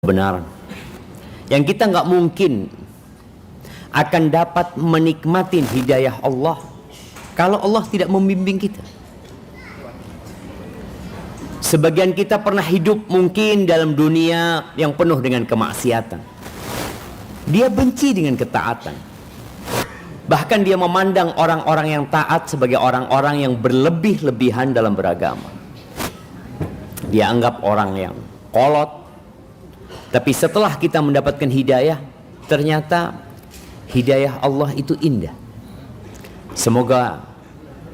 kebenaran. Yang kita nggak mungkin akan dapat menikmati hidayah Allah kalau Allah tidak membimbing kita. Sebagian kita pernah hidup mungkin dalam dunia yang penuh dengan kemaksiatan. Dia benci dengan ketaatan. Bahkan dia memandang orang-orang yang taat sebagai orang-orang yang berlebih-lebihan dalam beragama. Dia anggap orang yang kolot. Tapi setelah kita mendapatkan hidayah, ternyata hidayah Allah itu indah. Semoga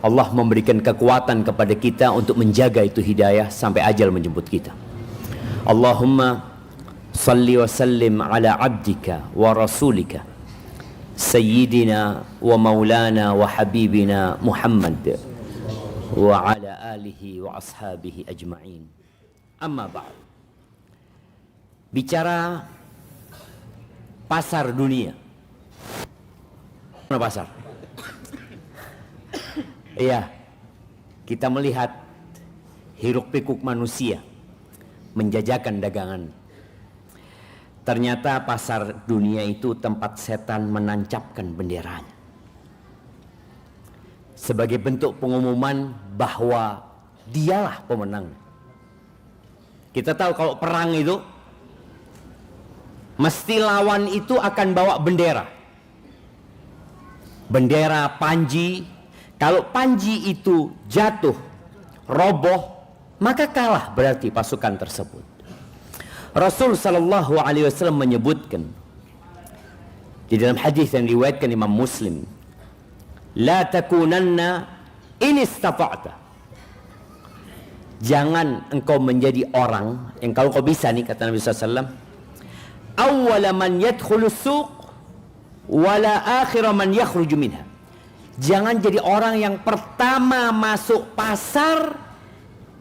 Allah memberikan kekuatan kepada kita untuk menjaga itu hidayah sampai ajal menjemput kita. Allahumma salli wa sallim ala abdika wa rasulika Sayyidina wa maulana wa habibina Muhammad wa ala alihi wa ashabihi ajma'in. Amma ba'd. Bicara pasar dunia. Mana pasar? Iya, kita melihat hiruk pikuk manusia menjajakan dagangan. Ternyata pasar dunia itu tempat setan menancapkan benderanya sebagai bentuk pengumuman bahwa dialah pemenang. Kita tahu kalau perang itu mesti lawan itu akan bawa bendera. Bendera panji. Kalau panji itu jatuh, roboh, maka kalah berarti pasukan tersebut. Rasul sallallahu alaihi wasallam menyebutkan di dalam hadis yang diriwayatkan Imam Muslim, la takunanna in istata'ta. Jangan engkau menjadi orang yang kalau kau bisa nih, kata Nabi sallallahu alaihi wasallam, awwala man yadkhulu suq wala akhira man yakhruju minha. Jangan jadi orang yang pertama masuk pasar,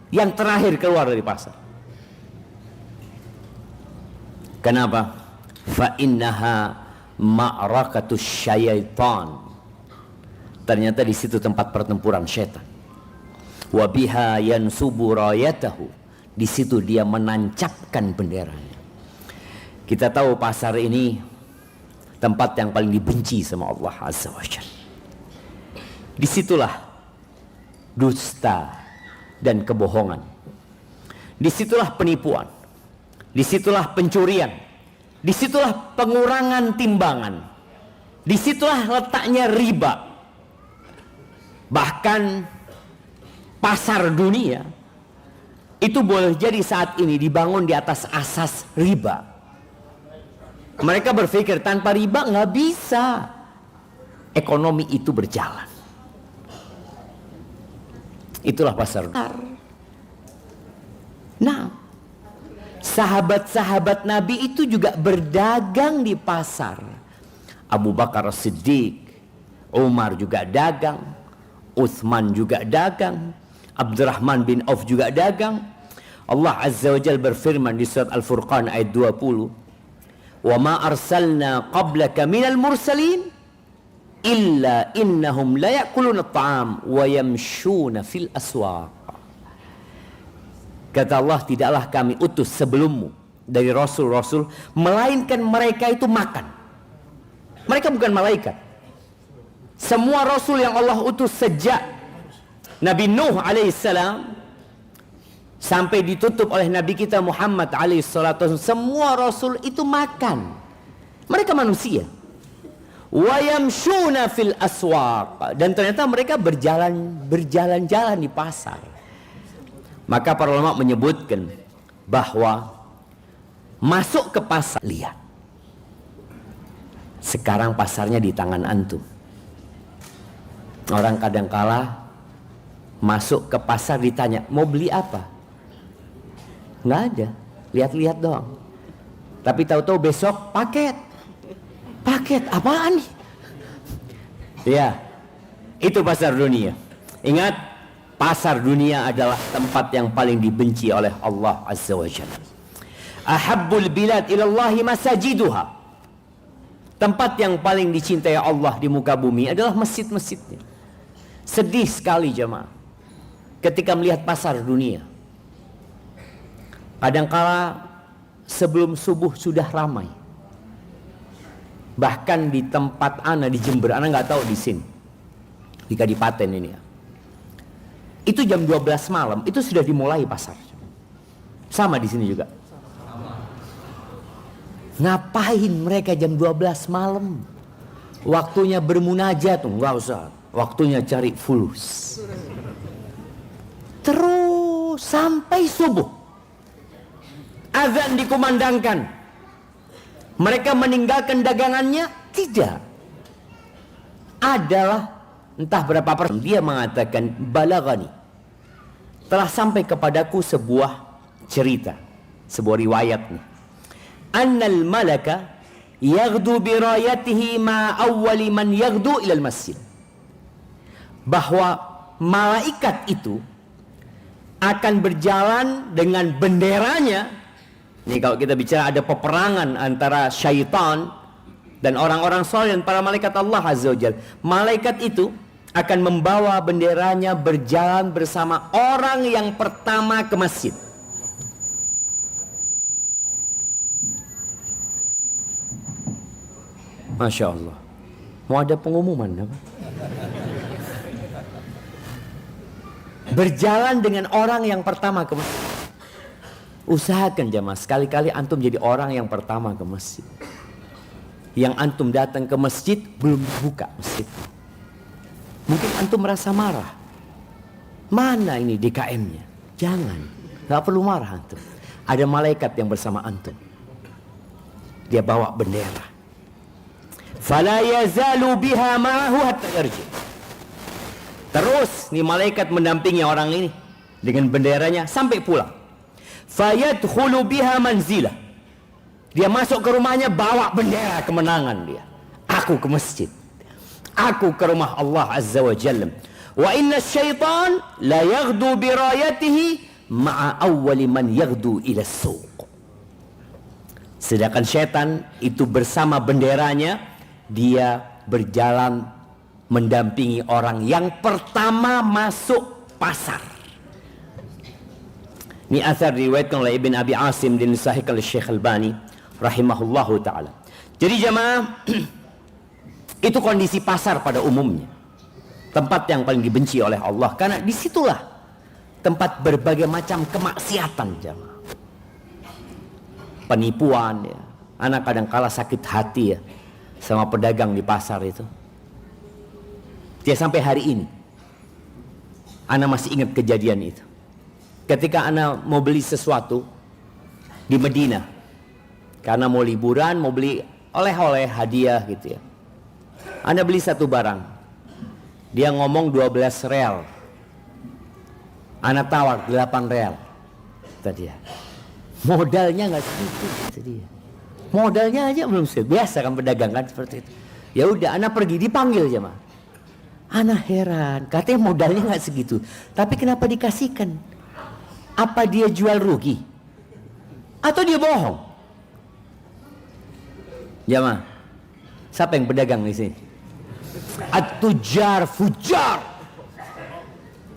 yang terakhir keluar dari pasar. Kenapa? Fa innaha ma'rakatus syaitan. Ternyata di situ tempat pertempuran syaitan. Wa biha yansubu rayatahu. Di situ dia menancapkan benderanya. Kita tahu pasar ini tempat yang paling dibenci sama Allah Azza wa Jalla. Disitulah dusta dan kebohongan. Disitulah penipuan. Disitulah pencurian. Disitulah pengurangan timbangan. Disitulah letaknya riba. Bahkan pasar dunia itu boleh jadi saat ini dibangun di atas asas riba. Mereka berpikir tanpa riba nggak bisa ekonomi itu berjalan. Itulah pasar. Nah, sahabat-sahabat Nabi itu juga berdagang di pasar. Abu Bakar As-Siddiq, Umar juga dagang, Utsman juga dagang, Abdurrahman bin Auf juga dagang. Allah Azza wa Jalla berfirman di surat Al-Furqan ayat 20, "Wa ma arsalna qablaka minal mursalin illa innahum la ya'kuluna at-ta'am wa yamshuna fil aswaq." Kata Allah, tidaklah kami utus sebelummu dari rasul-rasul melainkan mereka itu makan. Mereka bukan malaikat. Semua rasul yang Allah utus sejak Nabi Nuh alaihissalam sampai ditutup oleh Nabi kita Muhammad alaihissalam, semua rasul itu makan. Mereka manusia. Wa yamshuna fil aswaq, dan ternyata mereka berjalan-jalan di pasar. Maka para ulama menyebutkan bahwa masuk ke pasar, lihat. Sekarang pasarnya di tangan antum. Orang kadangkala masuk ke pasar ditanya, mau beli apa? Nggak ada, lihat-lihat doang. Tapi tahu-tahu besok paket. Paket apaan nih? Ya, itu pasar dunia. Ingat, pasar dunia adalah tempat yang paling dibenci oleh Allah Azza wa Jalla. Ahabbul bilad ilallahi masajiduha. Tempat yang paling dicintai Allah di muka bumi adalah masjid-masjidnya. Sedih sekali jemaah ketika melihat pasar dunia. Kadangkala sebelum subuh sudah ramai. Bahkan di tempat ana di Jember, ana nggak tahu di sini, di Kadipaten ini ya, itu jam 12 malam itu sudah dimulai pasar. Sama di sini juga. Ngapain mereka jam 12 malam? Waktunya bermunajat tuh, nggak usah. Waktunya cari fulus. Terus sampai subuh. Azan dikumandangkan. Mereka meninggalkan dagangannya? Tidak. Adalah entah berapa persen. Dia mengatakan, balagani, telah sampai kepadaku sebuah cerita, sebuah riwayat nih. Annal malaka yaghdu birayatihi ma awwali man yaghdu ilal masjid. Bahwa malaikat itu akan berjalan dengan benderanya. Nih kalau kita bicara ada peperangan antara syaitan dan orang-orang soleh dan para malaikat Allah Azza wa Jalla. Malaikat itu akan membawa benderanya berjalan bersama orang yang pertama ke masjid. Masya Allah. Mau ada pengumuman apa? Berjalan dengan orang yang pertama ke masjid. Usahakan jamaah, sekali-kali antum jadi orang yang pertama ke masjid. Yang antum datang ke masjid belum dibuka masjid. Mungkin antum merasa marah. Mana ini DKM-nya? Jangan, gak perlu marah antum. Ada malaikat yang bersama antum. Dia bawa bendera. Fala yazalu biha ma'ahu hatta yarji. Terus nih malaikat mendampingi orang ini dengan benderanya sampai pulang. Fayadkhulu biha manzilah. Dia masuk ke rumahnya bawa bendera kemenangan dia. Aku ke masjid. Aku ke rumah Allah Azza wa Jalla. Wa inna syaitan la yaghdu birayatihi ma'a awwali man yaghdu ila suq. Sedangkan syaitan itu bersama benderanya, dia berjalan mendampingi orang yang pertama masuk pasar. Ini asar diriwayatkan oleh Ibn Abi Asim dan disahihkan oleh Syekh Albani rahimahullahu ta'ala. Jadi jamaah, itu kondisi pasar pada umumnya. Tempat yang paling dibenci oleh Allah. Karena disitulah tempat berbagai macam kemaksiatan jamaah. Penipuan ya. Anak kadang kala sakit hati ya sama pedagang di pasar itu. Dia sampai hari ini ana masih ingat kejadian itu. Ketika ana mau beli sesuatu di Medina, karena mau liburan, mau beli oleh-oleh hadiah gitu ya. Ana beli satu barang, dia ngomong 12 real, ana tawar 8 real tadi ya. Modalnya nggak segitu tadi ya. Modalnya aja belum biasa kan pedagang kan seperti itu. Ya udah, ana pergi dipanggil jemaah. Ana heran, katanya modalnya nggak segitu, tapi kenapa dikasihkan? Apa dia jual rugi? Atau dia bohong? Jemaah, siapa yang pedagang di sini? At-tujar fujar.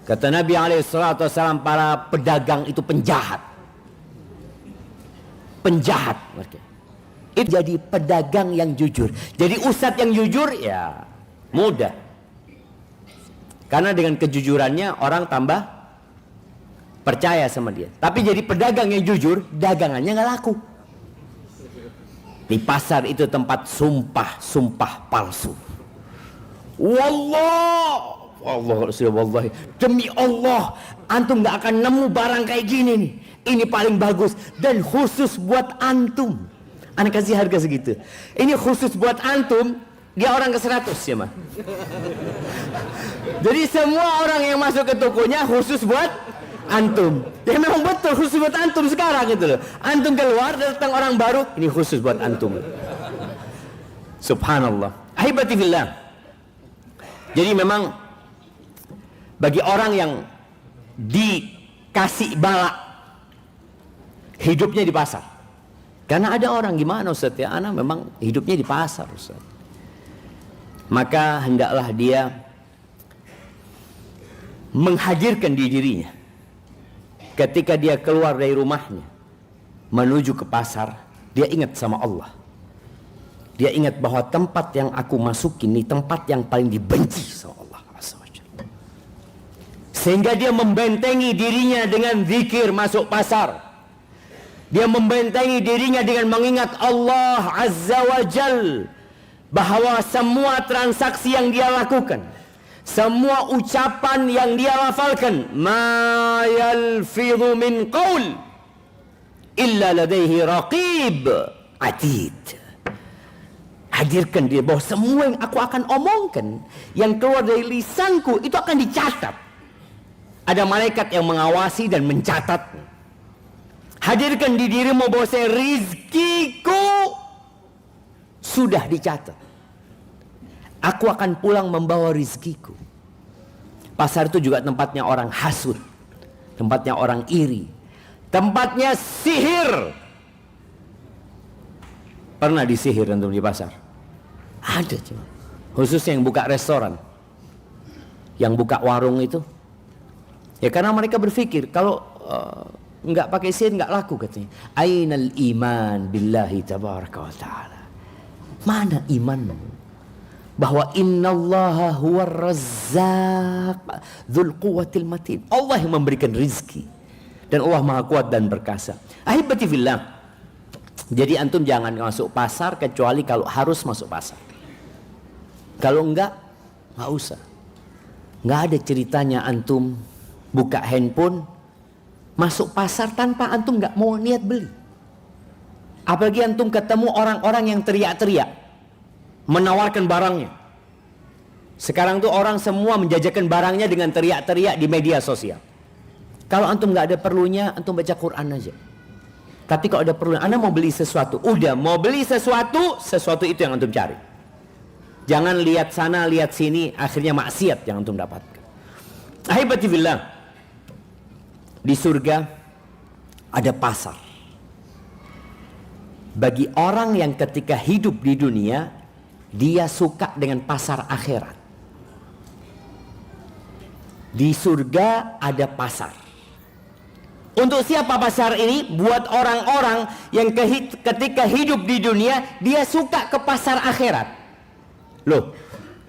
Kata Nabi SAW, para pedagang itu penjahat. Penjahat mereka. Itu jadi pedagang yang jujur. Jadi ustadz yang jujur ya mudah. Karena dengan kejujurannya orang tambah percaya sama dia. Tapi jadi pedagang yang jujur, dagangannya nggak laku. Di pasar itu tempat sumpah palsu. Wallah, wallahi, demi Allah, antum nggak akan nemu barang kayak gini nih. Ini paling bagus dan khusus buat antum. Ana kasih harga segitu. Ini khusus buat antum. Dia orang ke 100 ya mah. Jadi semua orang yang masuk ke tokonya khusus buat antum. Ya memang betul khusus buat antum sekarang gitu loh. Antum keluar datang orang baru, ini khusus buat antum. Subhanallah. Ahibati fillah. Jadi memang bagi orang yang dikasih bala hidupnya di pasar. Karena ada orang gimana Ustaz ya, anak memang hidupnya di pasar Ustaz. Maka hendaklah dia menghadirkan di dirinya ketika dia keluar dari rumahnya menuju ke pasar, dia ingat sama Allah. Dia ingat bahwa tempat yang aku masukin ini tempat yang paling dibenci sama Allah Azza wa Jalla. Sehingga dia membentengi dirinya dengan zikir masuk pasar. Dia membentengi dirinya dengan mengingat Allah Azza wa Jal, bahwa semua transaksi yang dia lakukan, semua ucapan yang dia lafalkan, ma yalfidhu min qaul illa ladaihi raqib atid. Hadirkan dia bahwa semua yang aku akan omongkan, yang keluar dari lisanku, itu akan dicatat. Ada malaikat yang mengawasi dan mencatat. Hadirkan di dirimu bahwa rizkiku sudah dicatat. Aku akan pulang membawa rizkiku. Pasar itu juga tempatnya orang hasud, tempatnya orang iri, tempatnya sihir. Pernah disihir antum di pasar? Ada cuma. Khususnya yang buka restoran, yang buka warung itu. Ya karena mereka berpikir kalau enggak pakai sihir enggak laku katanya. Ainal iman billahi tabaraka wa ta'ala. Mana imanmu? Bahwa innallaha huwar razzaq dzul quwwatil matin. Allah yang memberikan rizki dan Allah Maha Kuat dan perkasa. Ahibati fillah. Jadi antum jangan masuk pasar kecuali kalau harus masuk pasar. Kalau enggak usah. Enggak ada ceritanya antum buka handphone masuk pasar tanpa antum nggak mau niat beli. Apalagi antum ketemu orang-orang yang teriak-teriak menawarkan barangnya. Sekarang tuh orang semua menjajakan barangnya dengan teriak-teriak di media sosial. Kalau antum nggak ada perlunya, antum baca Quran aja. Tapi kalau ada perlu, anda mau beli sesuatu, udah mau beli sesuatu itu yang antum cari. Jangan lihat sana, lihat sini, akhirnya maksiat yang antum dapatkan. Ahibati billah. Di surga ada pasar. Bagi orang yang ketika hidup di dunia, dia suka dengan pasar akhirat. Di surga ada pasar. Untuk siapa pasar ini? Buat orang-orang yang ketika hidup di dunia, dia suka ke pasar akhirat. Loh,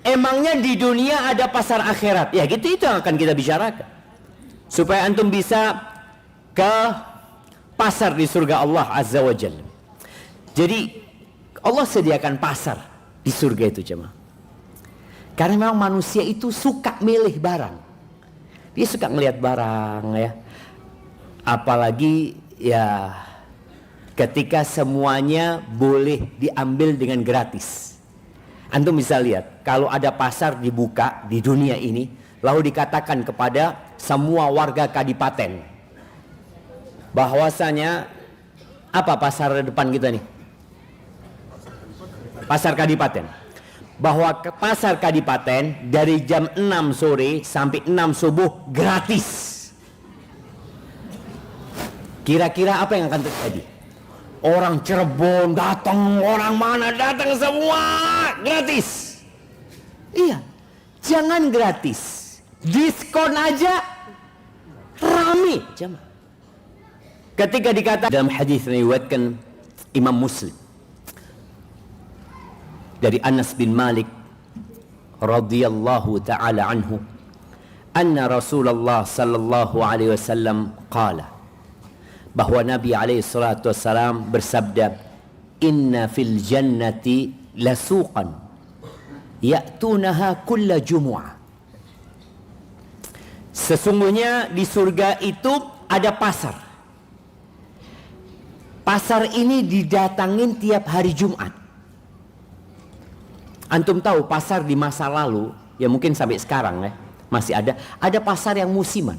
emangnya di dunia ada pasar akhirat? Ya gitu, itu yang akan kita bicarakan. Supaya antum bisa ke pasar di surga Allah Azza wa Jalla. Jadi Allah sediakan pasar di surga itu jemaah. Karena memang manusia itu suka milih barang. Dia suka melihat barang ya. Apalagi ya ketika semuanya boleh diambil dengan gratis. Antum bisa lihat kalau ada pasar dibuka di dunia ini, lalu dikatakan kepada semua warga kadipaten bahwasanya apa pasar depan kita nih? Pasar kadipaten. Bahwa ke pasar kadipaten dari jam 6 sore sampai 6 subuh gratis. Kira-kira apa yang akan terjadi? Orang Cirebon datang, orang mana datang, semua gratis. Iya, jangan gratis, diskon aja rame jemaah. Ketika dikatakan dalam hadis yang diriwayatkan Imam Muslim dari Anas bin Malik radhiyallahu taala anhu, anna Rasulullah sallallahu alaihi wasallam qala, bahwa Nabi alaihi salatu wasallam bersabda, inna fil jannati lasuqan ya'tunaha kulla jumu'ah. Sesungguhnya di surga itu ada pasar. Pasar ini didatangin tiap hari Jumat. Antum tahu pasar di masa lalu, ya mungkin sampai sekarang ya, masih ada. Ada pasar yang musiman.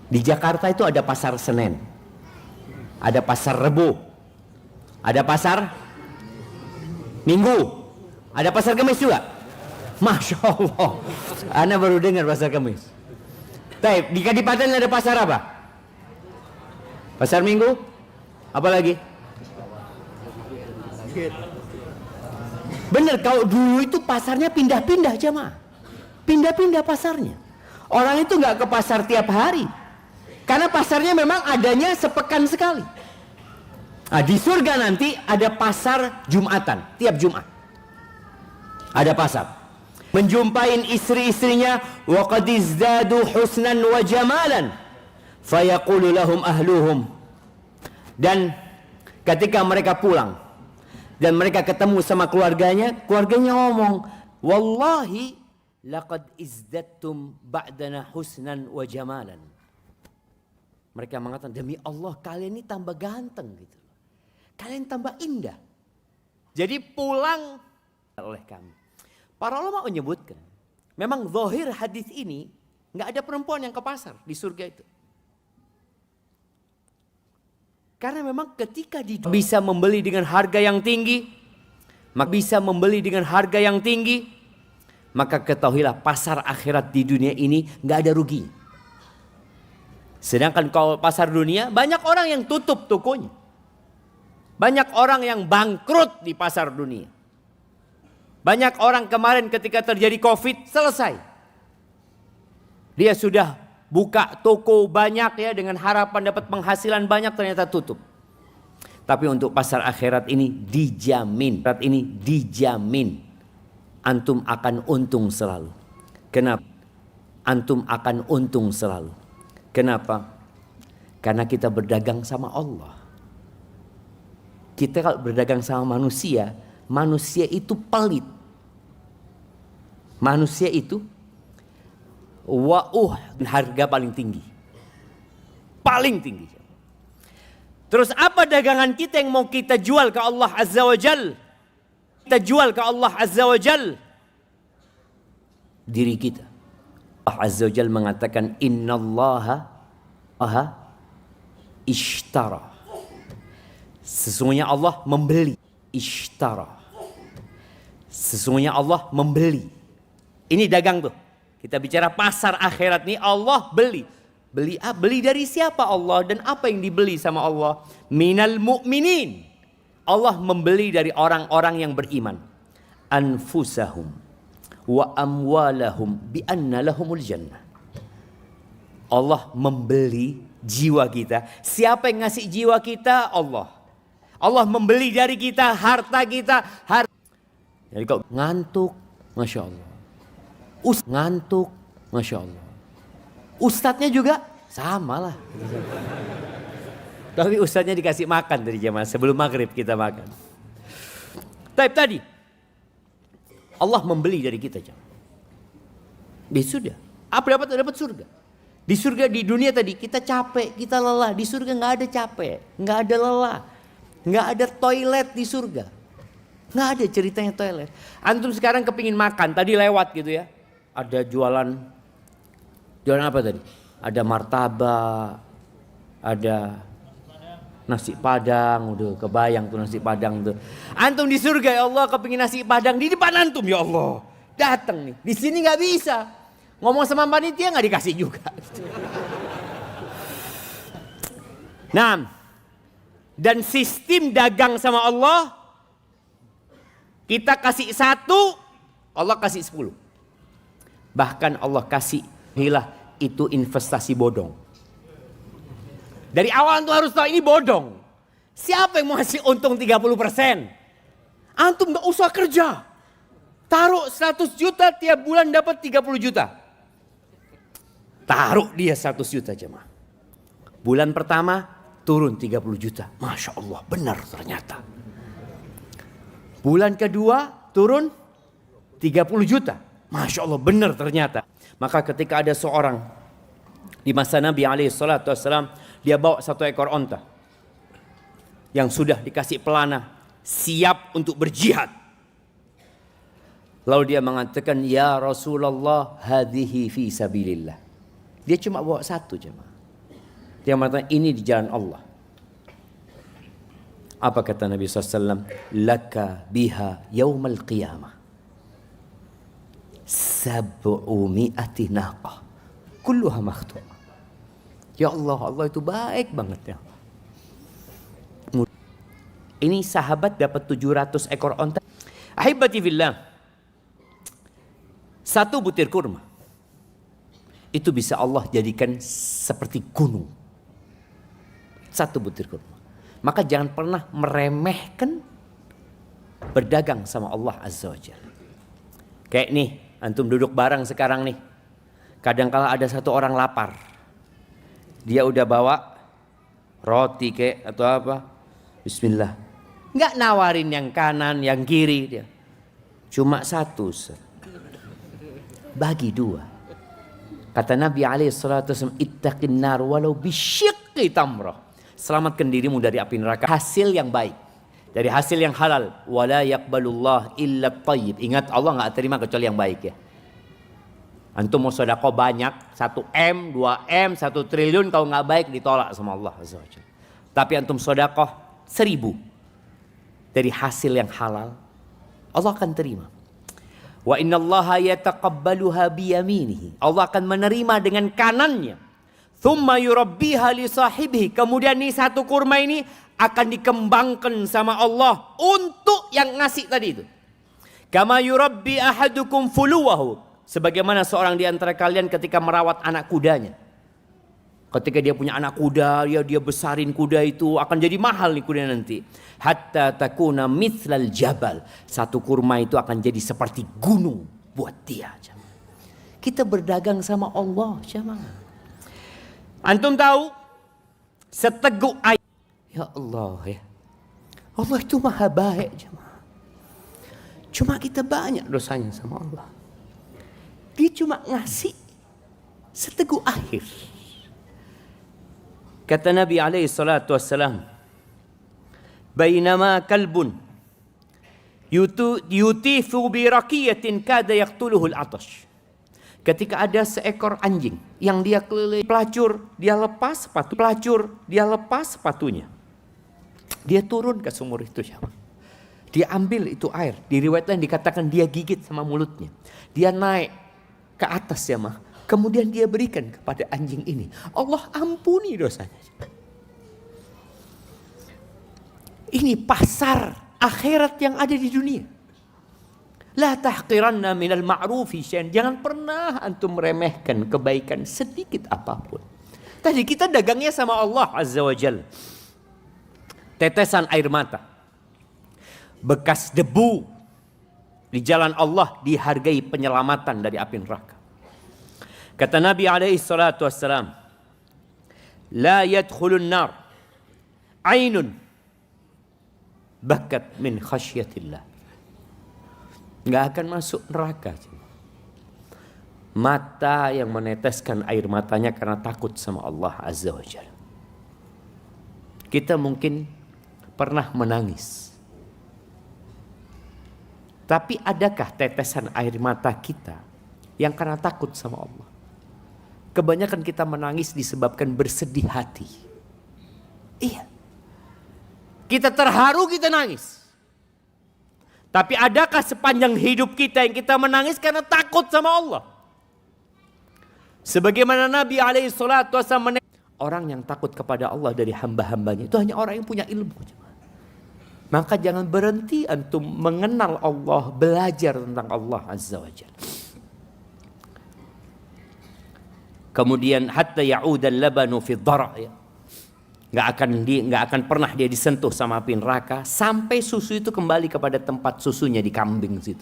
Di Jakarta itu ada pasar Senen, ada pasar Rebo, ada pasar Minggu, ada pasar Kamis juga. Masya Allah, Anda baru dengar pasar Kamis. Baik, di Kadipaten ada pasar apa? Pasar Minggu, apa lagi? Bener, kalau dulu itu pasarnya pindah-pindah jemaah, pindah-pindah pasarnya. Orang itu nggak ke pasar tiap hari, karena pasarnya memang adanya sepekan sekali. Nah, di surga nanti ada pasar Jumatan, tiap Jumat ada pasar. Menjumpai istri-istrinya, wa qad izdadu husnan wa jamalan, fayaqulu lahum ahluhum. Dan ketika mereka pulang dan mereka ketemu sama keluarganya ngomong, wallahi laqad izdattum ba'dana husnan wa jamalan. Mereka mengatakan, demi Allah kalian ini tambah ganteng gitu. Kalian tambah indah. Jadi pulang oleh kami. Para ulama menyebutkan, memang zahir hadis ini nggak ada perempuan yang ke pasar di surga itu. Karena memang ketika bisa membeli dengan harga yang tinggi, maka ketahuilah pasar akhirat di dunia ini nggak ada rugi. Sedangkan kalau pasar dunia banyak orang yang tutup tokonya, banyak orang yang bangkrut di pasar dunia. Banyak orang kemarin ketika terjadi COVID selesai. Dia sudah buka toko banyak ya dengan harapan dapat penghasilan banyak, ternyata tutup. Tapi untuk pasar akhirat ini dijamin. Antum akan untung selalu. Kenapa? Antum akan untung selalu. Kenapa? Karena kita berdagang sama Allah. Kita kalau berdagang sama manusia itu pelit. Manusia itu harga paling tinggi. Paling tinggi. Terus apa dagangan kita yang mau kita jual ke Allah Azza wa Jal? Kita jual ke Allah Azza wa Jal diri kita. Allah Azza wa Jal mengatakan, innallaha ishtara. Sesungguhnya Allah membeli. Ishtara. Sesungguhnya Allah membeli. Ini dagang tuh. Kita bicara pasar akhirat nih, Allah beli. Beli dari siapa Allah dan apa yang dibeli sama Allah? Minal mu'minin. Allah membeli dari orang-orang yang beriman. Anfusahum wa amwalahum bi anna lahumul jannah. Allah membeli jiwa kita. Siapa yang ngasih jiwa kita? Allah. Allah membeli dari kita harta kita. Jadi kau ngantuk, Masya Allah. Ngantuk, Masya Allah. Ustadznya juga sama lah. Tapi ustadznya dikasih makan dari jamaah sebelum maghrib kita makan. Tadi Allah membeli dari kita jamaah. Sudah. Apa dapat surga? Di surga di dunia tadi kita capek, kita lelah. Di surga nggak ada capek, nggak ada lelah, nggak ada toilet di surga. Nggak ada ceritanya toilet. Antum sekarang kepingin makan, tadi lewat gitu ya. Ada jualan apa tadi? Ada martabak, ada nasi padang, udah kebayang tuh nasi padang tuh. Antum di surga ya Allah kepingin nasi padang di depan antum ya Allah. Datang nih, di sini nggak bisa. Ngomong sama panitia nggak dikasih juga. Nah, dan sistem dagang sama Allah, kita kasih 1, Allah kasih 10. Bahkan Allah kasih hilah itu investasi bodong. Dari awal antum harus tahu ini bodong. Siapa yang mau ngasih untung 30%? Antum gak usah kerja. Taruh 100 juta tiap bulan dapat 30 juta. Taruh dia 100 juta jemaah. Bulan pertama turun 30 juta. Masya Allah benar ternyata. Bulan kedua turun 30 juta. Masya Allah benar ternyata. Maka ketika ada seorang di masa Nabi SAW, dia bawa 1 ekor onta yang sudah dikasih pelana, siap untuk berjihad. Lalu dia mengatakan, ya Rasulullah, hadhihi fi sabilillah. Dia cuma bawa 1 jemaah. Dia mengatakan ini di jalan Allah. Apa kata Nabi SAW? Laka biha yaumal qiyamah 700 naqah kulluha makhtumah. Ya Allah, Allah itu baik banget ya. Ini sahabat dapat 700 ekor onta. Ahibati fillah, 1 butir kurma itu bisa Allah jadikan seperti gunung. 1 butir kurma. Maka jangan pernah meremehkan berdagang sama Allah Azza wa Jalla. Kayak nih, antum duduk bareng sekarang nih. Kadangkala ada satu orang lapar. Dia udah bawa roti kek atau apa. Bismillah. Nggak nawarin yang kanan, yang kiri dia. Cuma satu. Bagi dua. Kata Nabi SAW, ittaqin nar walau bisyiqqi tamrah. Selamatkan dirimu dari api neraka. Hasil yang baik. Dari hasil yang halal. Wala yaqbalullah illa tayyib. Ingat, Allah nggak terima kecuali yang baik ya. Antum mau sedekah banyak, 1 M, 2 M, 1 triliun, kalau nggak baik ditolak sama Allah Azza wa Jalla. Tapi antum sedekah 1000 dari hasil yang halal, Allah akan terima. Wa innallaha yataqabbaluha biyaminihi. Allah akan menerima dengan kanannya. Thumma yurabbiha li sahibihi. Kemudian nih satu kurma ini akan dikembangkan sama Allah untuk yang ngasih tadi itu. Kama yurabbi ahadukum fuluwahu. Sebagaimana seorang di antara kalian ketika merawat anak kudanya. Ketika dia punya anak kuda, dia besarin kuda itu, akan jadi mahal nih kuda nanti. Hatta takuna mithlal jabal. Satu kurma itu akan jadi seperti gunung buat dia. Kita berdagang sama Allah, jemaah. Antum tahu seteguk air. Ya Allah ya. Allah itu maha baik, jemaah. Cuma kita banyak dosanya sama Allah. Dia cuma ngasih seteguk air. Kata Nabi SAW, bainama kalbun yutifu bi raqiyatin kada yaqtuluhu al-atash. Ketika ada seekor anjing yang dia keliling pelacur, dia lepas sepatu, pelacur, dia lepas sepatunya. Dia turun ke sumur itu, dia ambil itu air. Di riwayat lain dikatakan dia gigit sama mulutnya. Dia naik ke atas ya mah. Kemudian dia berikan kepada anjing ini. Allah ampuni dosanya. Ini pasar akhirat yang ada di dunia. La tahqiranna minal ma'rufi syai'an. Jangan pernah antum meremehkan kebaikan sedikit apapun. Tadi kita dagangnya sama Allah Azza wa Jalla. Tetesan air mata. Bekas debu di jalan Allah dihargai penyelamatan dari api neraka. Kata Nabi SAW, la yadkhulun nar ainun bakat min khasyatillah. Nggak akan masuk neraka. Mata yang meneteskan air matanya karena takut sama Allah Azza wa Jalla. Kita mungkin pernah menangis. Tapi adakah tetesan air mata kita yang karena takut sama Allah? Kebanyakan kita menangis disebabkan bersedih hati. Iya. Kita terharu, kita nangis. Tapi adakah sepanjang hidup kita yang kita menangis karena takut sama Allah? Sebagaimana Nabi SAW, orang yang takut kepada Allah dari hamba-hambanya itu hanya orang yang punya ilmu. Maka jangan berhenti antum mengenal Allah, belajar tentang Allah Azza wa Jalla. Kemudian hatta ya'udal labanu fi dhara' ya. Nggak akan pernah dia disentuh sama api neraka sampai susu itu kembali kepada tempat susunya di kambing situ.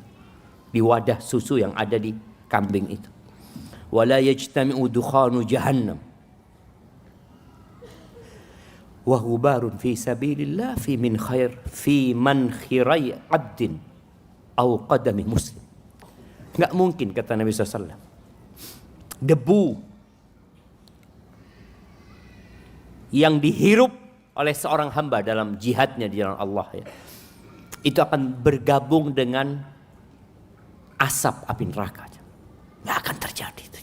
Di wadah susu yang ada di kambing itu. Wala yajtami'u dukhanu jahannam. Wa hubarun fi sabilillah fi min khair fi man khirai abdin au qadami muslim. Nggak mungkin kata Nabi SAW. Debu yang dihirup oleh seorang hamba dalam jihadnya di jalan Allah ya, itu akan bergabung dengan asap api neraka. Nggak akan terjadi itu.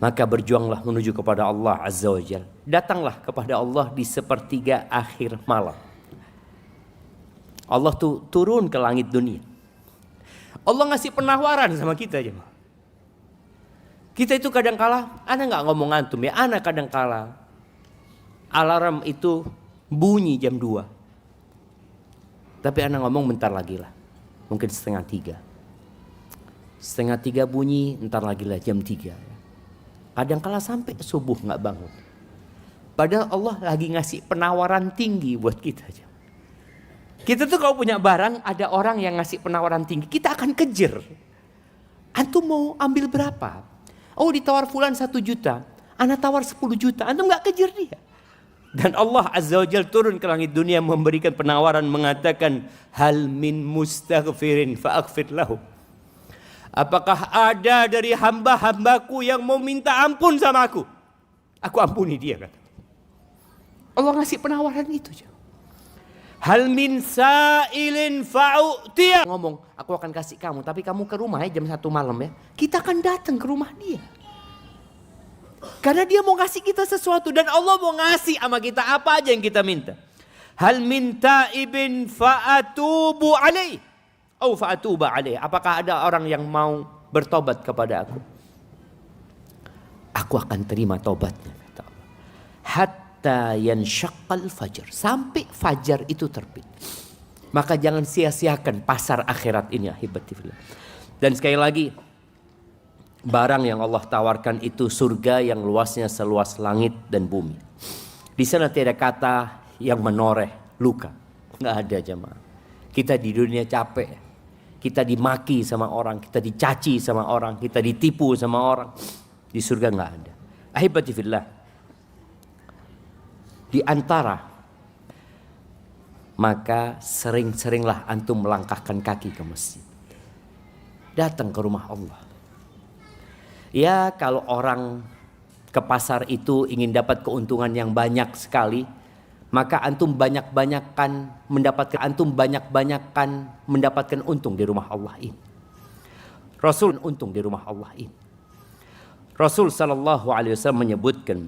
Maka berjuanglah menuju kepada Allah Azza wa Jalla. Datanglah kepada Allah di sepertiga akhir malam. Allah tuh turun ke langit dunia. Allah ngasih penawaran sama kita aja. Kita itu kadangkala, ana nggak ngomong antum ya, ana kadangkala alarm itu bunyi jam 2. Tapi ana ngomong bentar lagi lah, mungkin 2:30. 2:30 bunyi, bentar lagi lah jam 3. Kadangkala sampai subuh nggak bangun. Padahal Allah lagi ngasih penawaran tinggi buat kita. Kita tuh kalau punya barang, ada orang yang ngasih penawaran tinggi, kita akan kejar. Antum mau ambil berapa? Oh, ditawar fulan 1 juta, ana tawar 10 juta, antum gak kejar dia. Dan Allah Azza wa Jalla turun ke langit dunia memberikan penawaran, mengatakan, hal min mustaghfirin fa'aghfir lahu. Apakah ada dari hamba-hambaku yang mau minta ampun sama aku? Aku ampuni dia, kata. Allah ngasih penawaran itu. Hal min sa'ilin fa'u'tiyah. Ngomong, aku akan kasih kamu, tapi kamu ke rumah ya jam 1 malam ya. Kita akan datang ke rumah dia. Karena dia mau ngasih kita sesuatu, dan Allah mau ngasih sama kita apa aja yang kita minta. Hal min ta'ibin fa'atubu alaih. Oh, fa'atuba alaih. Apakah ada orang yang mau bertobat kepada aku? Aku akan terima tobatnya, kata Allah. Hatta yanshaqqal fajr. Sampai fajar itu terbit. Maka jangan sia-siakan pasar akhirat ini, ahibatifillah. Dan sekali lagi, barang yang Allah tawarkan itu surga yang luasnya seluas langit dan bumi. Di sana tidak ada kata yang menoreh luka. Nggak ada, jemaah. Kita di dunia capek. Kita dimaki sama orang, kita dicaci sama orang, kita ditipu sama orang. Di surga nggak ada. Ahibatifillah. Di antara, maka sering-seringlah antum melangkahkan kaki ke masjid. Datang ke rumah Allah. Ya, kalau orang ke pasar itu ingin dapat keuntungan yang banyak sekali, maka antum banyak-banyakkan mendapatkan untung di rumah Allah ini. Rasul untung di rumah Allah ini. Rasul sallallahu alaihi wasallam menyebutkan,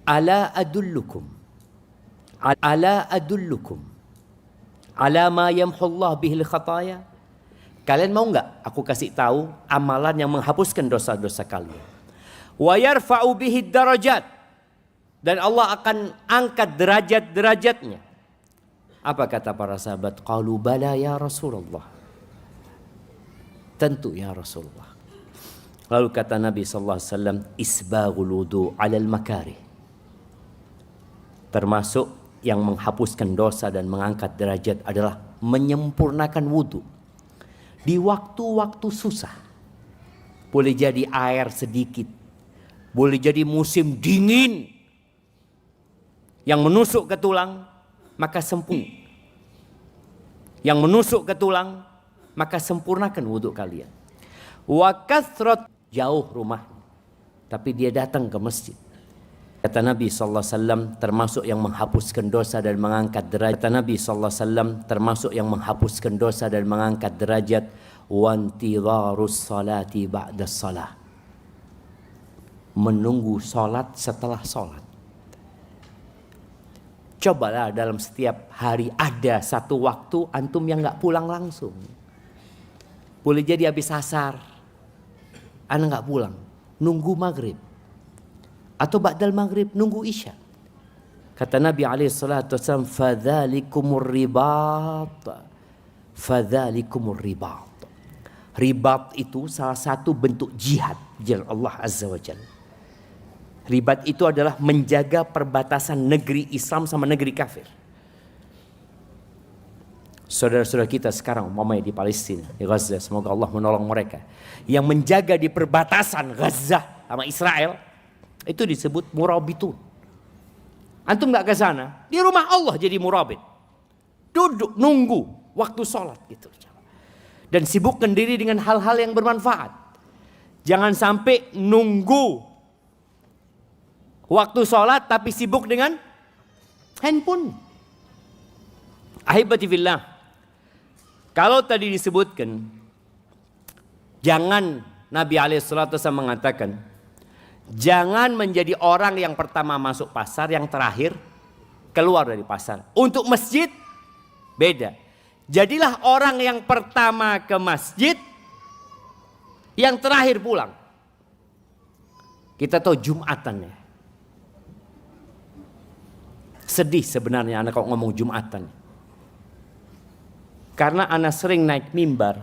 ala adullukum ala ma yamhullah bihil khataya. Kalian mau enggak aku kasih tahu amalan yang menghapuskan dosa-dosa kalian? Wa yarfa'u bihi darajat. Dan Allah akan angkat derajat-derajatnya. Apa kata para sahabat? Qalu bala ya Rasulullah. Tentu ya Rasulullah. Lalu kata Nabi sallallahu alaihi wasallam, isbaghul wudu 'alal makarih. Termasuk yang menghapuskan dosa dan mengangkat derajat adalah menyempurnakan wudu di waktu-waktu susah. Boleh jadi air sedikit, boleh jadi musim dingin yang menusuk ke tulang, maka yang menusuk ke tulang, maka sempurnakan wudu kalian. Wa kathrat, jauh rumah, tapi dia datang ke masjid. Kata Nabi sallallahu alaihi wasallam, termasuk yang menghapuskan dosa dan mengangkat derajat. Kata Nabi sallallahu alaihi wasallam, termasuk yang menghapuskan dosa dan mengangkat derajat, wantidharus salati ba'da shalah. Menunggu salat setelah salat. Cobalah dalam setiap hari ada satu waktu antum yang enggak pulang langsung. Boleh jadi habis asar, anda enggak pulang, nunggu maghrib. Atau ba'dal maghrib nunggu isya. Kata Nabi SAW, fadzalikumur ribat. Ribat itu salah satu bentuk jihad jalan Allah Azza wa Jalla. Ribat itu adalah menjaga perbatasan negeri Islam sama negeri kafir. Saudara-saudara kita sekarang umpamanya di Palestina, di Gaza, semoga Allah menolong mereka. Yang menjaga di perbatasan Gaza sama Israel, itu disebut murabitun. Antum nggak ke sana, di rumah Allah jadi murabit. Duduk nunggu waktu sholat gitu. Dan sibukkan diri dengan hal-hal yang bermanfaat. Jangan sampai nunggu waktu sholat tapi sibuk dengan handphone. Ahibati fillah. Kalau tadi disebutkan, jangan, Nabi SAW mengatakan, jangan menjadi orang yang pertama masuk pasar, yang terakhir keluar dari pasar. Untuk masjid beda. Jadilah orang yang pertama ke masjid, yang terakhir pulang. Kita tahu Jumatan ya. Sedih sebenarnya anak kalau ngomong Jumatan. Karena anak sering naik mimbar.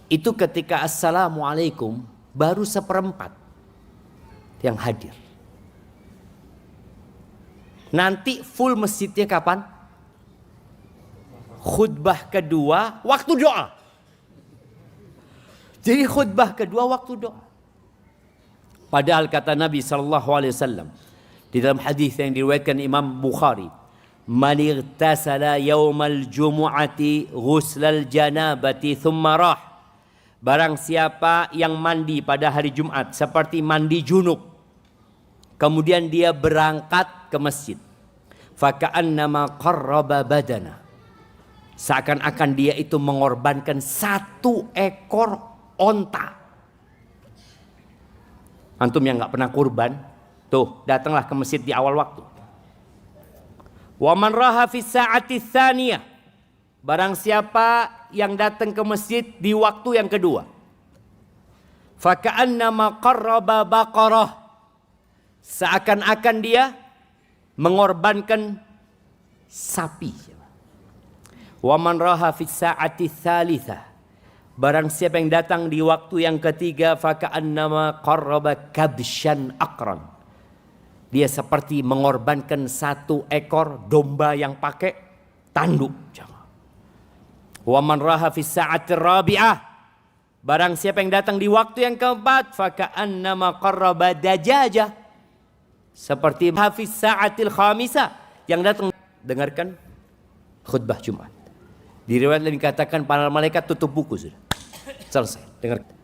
Itu ketika assalamualaikum baru 1/4. yang hadir. Nanti full masjidnya kapan? Khutbah kedua waktu doa. Jadi khutbah kedua waktu doa. Padahal kata Nabi SAW di dalam hadis yang diriwayatkan Imam Bukhari, "Man igtasala yaumal jumu'ati ghuslal janabati thumma rah." Barang siapa yang mandi pada hari Jumat seperti mandi junub, kemudian dia berangkat ke masjid, faka'annama qarraba badana, seakan-akan dia itu mengorbankan 1 ekor onta. Antum yang nggak pernah kurban, tuh datanglah ke masjid di awal waktu. Wa man raha fi sa'ati tsaniyah, barang siapa yang datang ke masjid di waktu yang kedua, faka'annama qarraba baqarah, seakan-akan dia mengorbankan sapi. Wa man raha fi sa'ati tsalitsah, barang siapa yang datang di waktu yang ketiga, faka'annama qarraba kabsyan aqran, dia seperti mengorbankan 1 ekor domba yang pakai tanduk. Wa man raha fi sa'ati rabi'ah, barang siapa yang datang di waktu yang keempat, faka'annama qarraba dajajah, seperti hafiz sa'atil khamisah, yang datang dengarkan khutbah Jumat. Di riwayat lain dikatakan para malaikat tutup buku sudah. Selesai, dengarkan.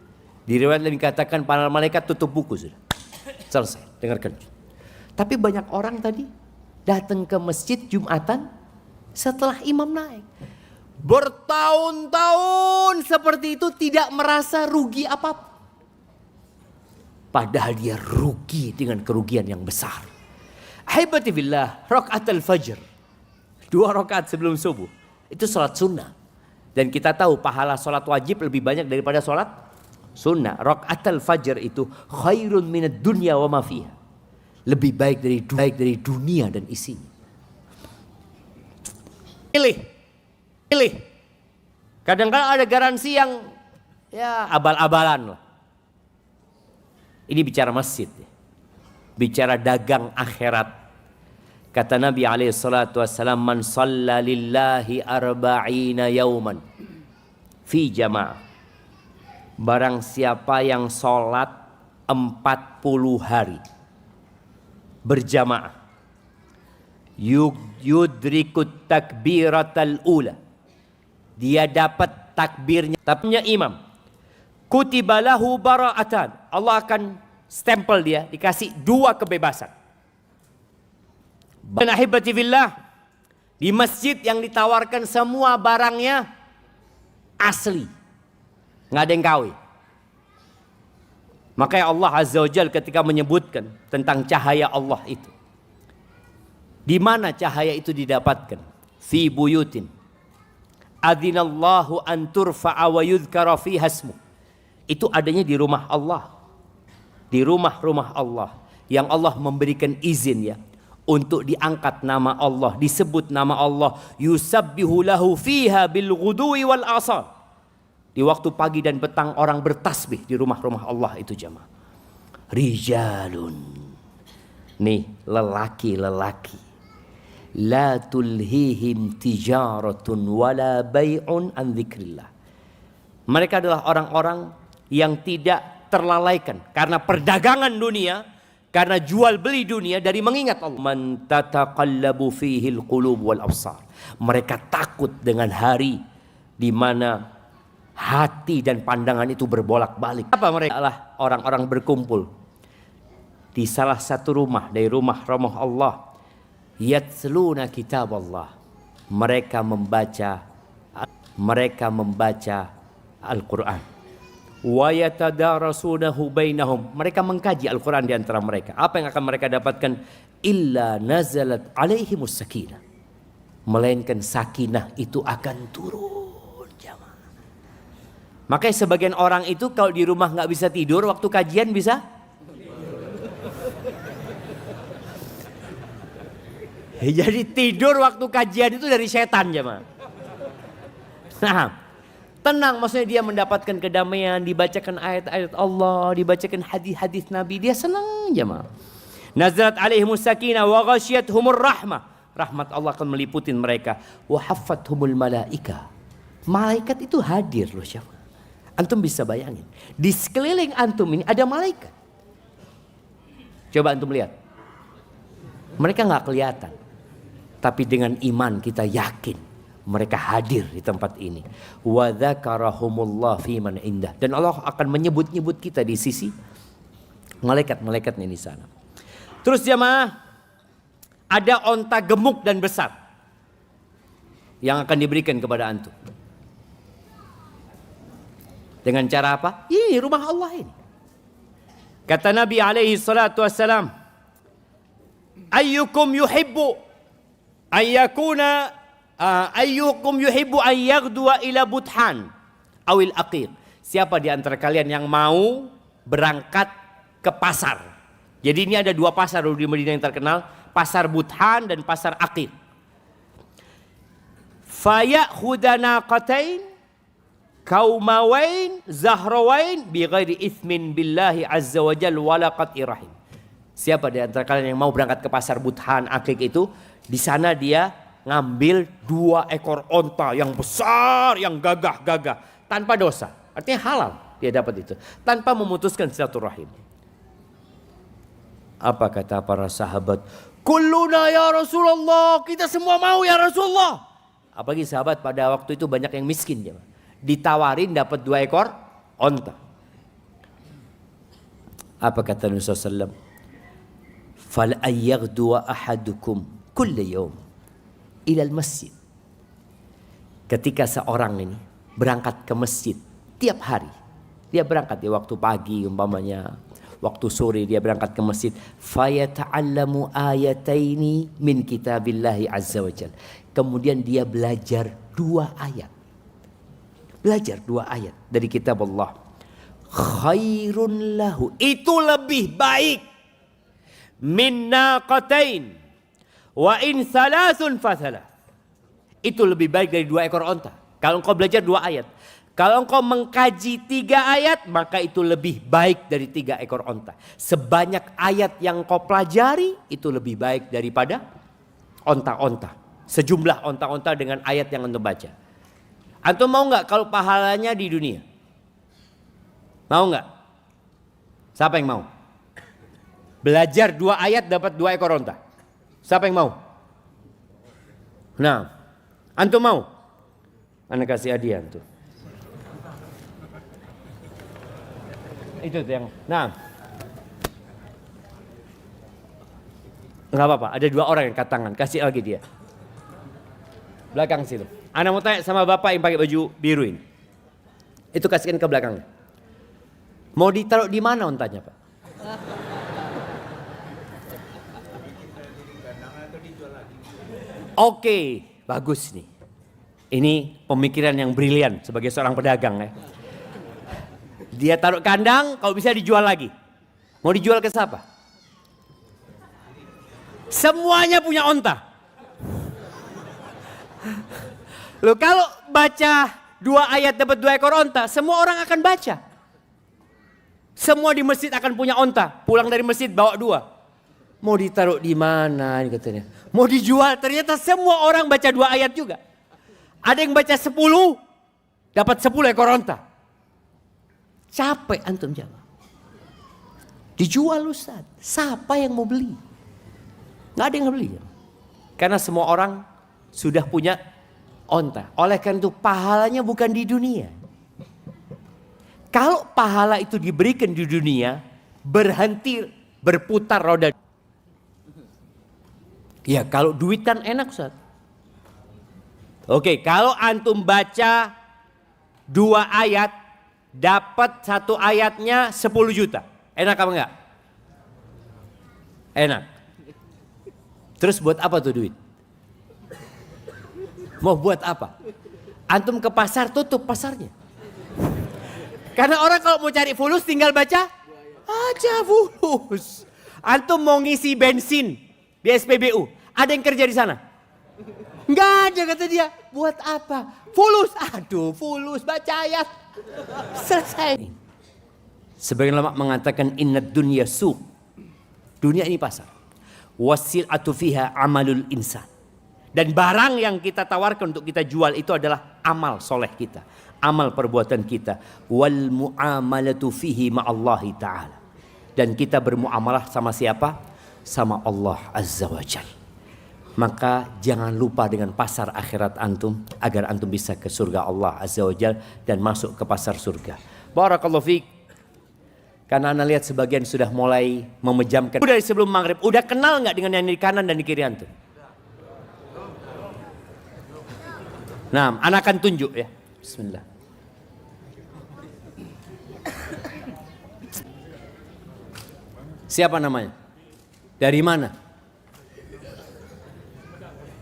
Di riwayat lain dikatakan para malaikat tutup buku sudah. Selesai, dengarkan. Tapi banyak orang tadi datang ke masjid Jumatan setelah imam naik. Bertahun-tahun seperti itu tidak merasa rugi apapun. Padahal dia rugi dengan kerugian yang besar. Ahibati billah, rakaat al-fajr, 2 rakaat sebelum subuh, itu salat sunnah. Dan kita tahu pahala salat wajib lebih banyak daripada salat sunnah. Rakaat al-fajr itu khairun minad dunya wa ma fiha, lebih baik dari dunia dan isinya. Pilih. Kadang-kadang ada garansi yang ya abal-abalan lah. Ini bicara masjid, bicara dagang akhirat. Kata Nabi SAW, "Man shalla lillahi arba'ina yauman fi jama'ah." Barang siapa yang sholat 40 hari berjamaah, yudrikut takbiratal ula, dia dapat takbirnya, takbirnya imam, kutibalahu bara'atan, Allah akan stempel dia, dikasih 2 kebebasan. Dan ahibati fillah, di masjid yang ditawarkan semua barangnya asli, nggak ada yang KW. Makanya Allah Azza wa Jalla ketika menyebutkan tentang cahaya Allah itu, di mana cahaya itu didapatkan? Fi buyutin adzinallahu an turfa'a wa yudhkara fiha ismuh. Itu adanya di rumah Allah. Di rumah-rumah Allah yang Allah memberikan izin ya untuk diangkat nama Allah, disebut nama Allah. Yusabbihu lahu fiha bil ghudwi wal asal. Di waktu pagi dan petang orang bertasbih di rumah-rumah Allah itu jamaah. Rijalun, nih lelaki-lelaki, la tulhihim tijaratun wala bai'un an dzikrillah. Mereka adalah orang-orang yang tidak terlalaikan karena perdagangan dunia, karena jual beli dunia dari mengingat Allah. Man tataqallabu fihil qulub wal absar. Mereka takut dengan hari di mana hati dan pandangan itu berbolak-balik. Apa mereka? Adalah orang-orang berkumpul di salah satu rumah dari rumah-rumah Allah. Yatsluna kitab Allah. Mereka membaca Al-Quran. Wa yatadarasunahu bainahum. Mereka mengkaji Al-Quran di antara mereka. Apa yang akan mereka dapatkan? Illa nazalat alaihimus sakinah. Melainkan sakinah itu akan turun. Makanya sebagian orang itu kalau di rumah nggak bisa tidur, waktu kajian bisa. Jadi tidur waktu kajian itu dari setan jemaah. Nah, tenang, maksudnya dia mendapatkan kedamaian, dibacakan ayat-ayat Allah, dibacakan hadis-hadis Nabi, dia senang Tenang jemaah. Nazalat alaihimus sakinah wa ghasyiyatuhumur rahmah. Rahmat Allah akan meliputin mereka. Wa haffathumul malaika. Malaikat itu hadir loh siapa? Antum bisa bayangin. Di sekeliling antum ini ada malaikat. Coba antum lihat. Mereka nggak kelihatan. Tapi dengan iman kita yakin mereka hadir di tempat ini. Wa dzakarahumullah fi man indah. Dan Allah akan menyebut-nyebut kita di sisi malaikat-malaikatnya di sana. Terus jemaah, ada onta gemuk dan besar yang akan diberikan kepada antum. Dengan cara apa? Ini rumah Allah ini. Kata Nabi alaihi salatu wassalam, ayyukum yuhibbu an yaghduwa ila Buthan awil Aqiq. Siapa di antara kalian yang mau berangkat ke pasar? Jadi ini ada dua pasar di Madinah yang terkenal, pasar Buthan dan pasar Aqiq. Fayakhudana qatain kaumawain zahrawain bi ghairi ithmin billahi azza wa jalla wala qat'i rahim. Siapa di antara kalian yang mau berangkat ke pasar Buthan Aqiq itu, di sana dia ngambil 2 ekor onta yang besar, yang gagah-gagah tanpa dosa. Artinya halal dia dapat itu tanpa memutuskan silaturahim. Apa kata para sahabat? Kulluna ya Rasulullah, kita semua mau ya Rasulullah. Apalagi sahabat pada waktu itu banyak yang miskin ya. Ditawarin dapat 2 ekor onta. Apa kata Nabi SAW? Fal ayyaghdu ahadukum kulla yawm ilal masjid. Ketika seorang ini berangkat ke masjid tiap hari, dia berangkat di waktu pagi umpamanya, waktu sore dia berangkat ke masjid, fayata'allamu ayataini min kitabillahi azza wa jalla. Kemudian dia belajar 2 ayat. Belajar 2 ayat dari kitab Allah. Khairun lahu, itu lebih baik min naqatain wa in thalathun fathalah. Itu lebih baik dari 2 ekor onta. Kalau engkau belajar 2 ayat. Kalau engkau mengkaji 3 ayat, maka itu lebih baik dari 3 ekor onta. Sebanyak ayat yang kau pelajari, itu lebih baik daripada onta-onta. Sejumlah onta-onta dengan ayat yang antum baca. Antum mau nggak kalau pahalanya di dunia? Mau nggak? Siapa yang mau? Belajar 2 ayat dapat 2 ekor onta. Siapa yang mau? Nah, antum mau? Ana kasih hadiah antum. Itu yang, nah, nggak apa-apa. Ada 2 orang yang angkat tangan, kasih lagi dia. Belakang situ. Ana mau tanya sama bapak yang pakai baju biru ini. Itu kasihkan ke belakang. Mau ditaruh di mana ontanya pak? Oke, bagus nih. Ini pemikiran yang brilian sebagai seorang pedagang ya. Dia taruh kandang, kalau bisa dijual lagi. Mau dijual ke siapa? Semuanya punya onta. Loh kalau baca 2 ayat dapat 2 ekor onta, semua orang akan baca. Semua di masjid akan punya onta. Pulang dari masjid bawa 2. Mau ditaruh di mana katanya? Mau dijual, ternyata semua orang baca 2 ayat juga. Ada yang baca 10, dapat 10 ekor onta. Capek antum jawab. Dijual Ustaz. Siapa yang mau beli? Nggak ada yang mau beli. Karena semua orang sudah punya onta. Oleh karena itu pahalanya bukan di dunia. Kalau pahala itu diberikan di dunia, berhenti berputar roda. Ya kalau duit kan enak Ustaz. Oke, kalau antum baca 2 ayat, dapat 1 ayatnya 10 juta. Enak apa enggak? Enak. Terus buat apa tuh duit? Mau buat apa? Antum ke pasar, tutup pasarnya. Karena orang kalau mau cari fulus tinggal baca aja fulus. Antum mau ngisi bensin di SPBU, ada yang kerja di sana? Enggak ada kata dia. Buat apa? Fulus. Aduh, fulus baca ayat. Selesai. Sebagian ulama mengatakan inna dunya suq Dunia ini pasar. Wasil'atu fiha amalul insan. Dan barang yang kita tawarkan untuk kita jual itu adalah amal soleh kita, amal perbuatan kita. Wal mu'amalatu fihi ma'allahi ta'ala. Dan kita bermuamalah sama siapa? Sama Allah Azza wa Jalla. Maka jangan lupa dengan pasar akhirat antum, agar antum bisa ke surga Allah Azza wa Jalla dan masuk ke pasar surga. Barakallahu fiik. Karena anda lihat sebagian sudah mulai memejamkan. Dari sebelum maghrib, udah kenal nggak dengan yang di kanan dan di kiri antum? Nah, anak akan tunjuk ya. Bismillah. Siapa namanya? Dari mana?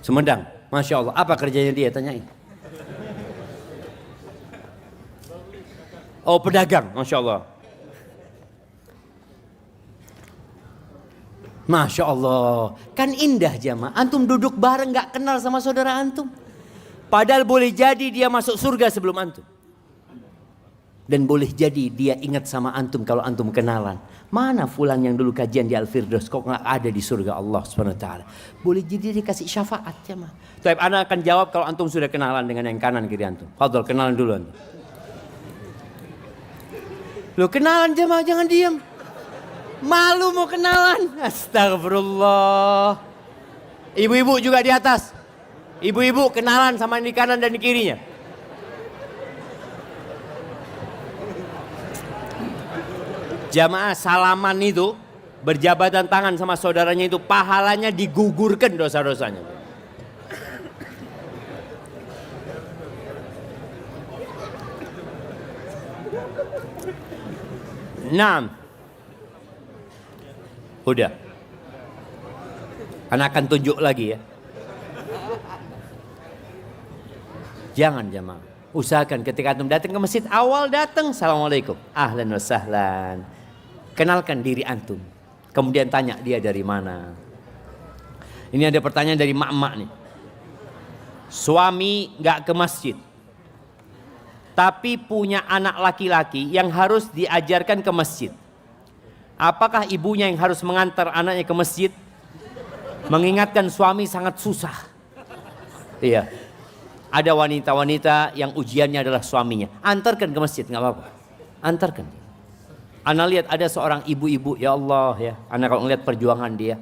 Sumedang. Masya Allah. Apa kerjanya dia? Tanyain. Oh, pedagang. Masya Allah. Masya Allah. Kan indah jamaah. Antum duduk bareng gak kenal sama saudara antum. Padahal boleh jadi dia masuk surga sebelum antum. Dan boleh jadi dia ingat sama antum kalau antum kenalan. Mana fulan yang dulu kajian di Al-Firdaus kok gak ada di surga Allah SWT. Boleh jadi dia kasih syafaat jamaah. Tapi anak akan jawab kalau antum sudah kenalan dengan yang kanan kiri antum. Fadol, kenalan dulu antum. Loh, kenalan jamaah, jangan diam. Malu mau kenalan. Astagfirullah. Ibu-ibu juga di atas. Ibu-ibu kenalan sama yang di kanan dan di kirinya. Jamaah, salaman itu, berjabatan tangan sama saudaranya itu, pahalanya digugurkan dosa-dosanya. Naam. Udah. Anak akan tunjuk lagi ya. Jangan jamaah. Usahakan ketika antum datang ke masjid, awal datang, assalamualaikum, ahlan wa sahlan. Kenalkan diri antum. Kemudian tanya dia dari mana. Ini ada pertanyaan dari mak-mak nih. Suami gak ke masjid, tapi punya anak laki-laki yang harus diajarkan ke masjid. Apakah ibunya yang harus mengantar anaknya ke masjid? Mengingatkan suami sangat susah. Iya. Ada wanita-wanita yang ujiannya adalah suaminya. Antarkan ke masjid, gak apa-apa. Antarkan. Ana lihat ada seorang ibu-ibu, ya Allah ya. Ana kalau ngeliat perjuangan dia.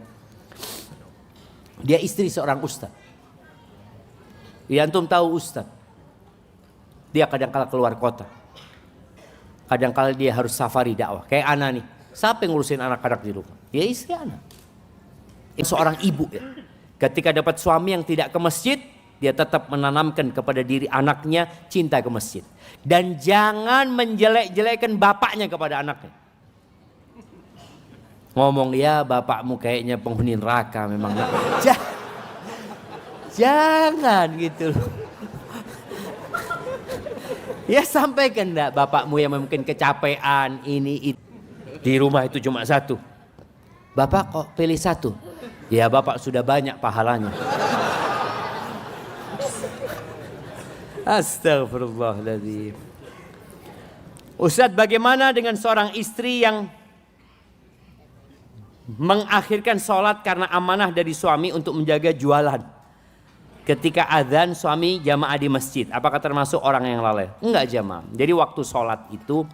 Dia istri seorang ustaz. Ya antum tahu ustaz. Dia kadang-kala keluar kota. Kadang-kala dia harus safari dakwah. Kayak Ana nih. Siapa yang ngurusin anak-anak di rumah? Ya istri Ana. Seorang ibu ya. Ketika dapat suami yang tidak ke masjid, dia tetap menanamkan kepada diri anaknya cinta ke masjid. Dan jangan menjelek-jelekkan bapaknya kepada anaknya. Ngomong, ya bapakmu kayaknya penghuni neraka memang. Jangan gitu. Ya sampaikan enggak bapakmu yang mungkin kecapean ini itu. Di rumah itu cuma satu. Bapak kok pilih satu? Ya bapak sudah banyak pahalanya. Astagfirullahaladzim. Ustaz, bagaimana dengan seorang istri yang mengakhirkan sholat karena amanah dari suami untuk menjaga jualan? Ketika azan suami jamaah di masjid, apakah termasuk orang yang lalai? Enggak jamaah. Jadi waktu sholat itu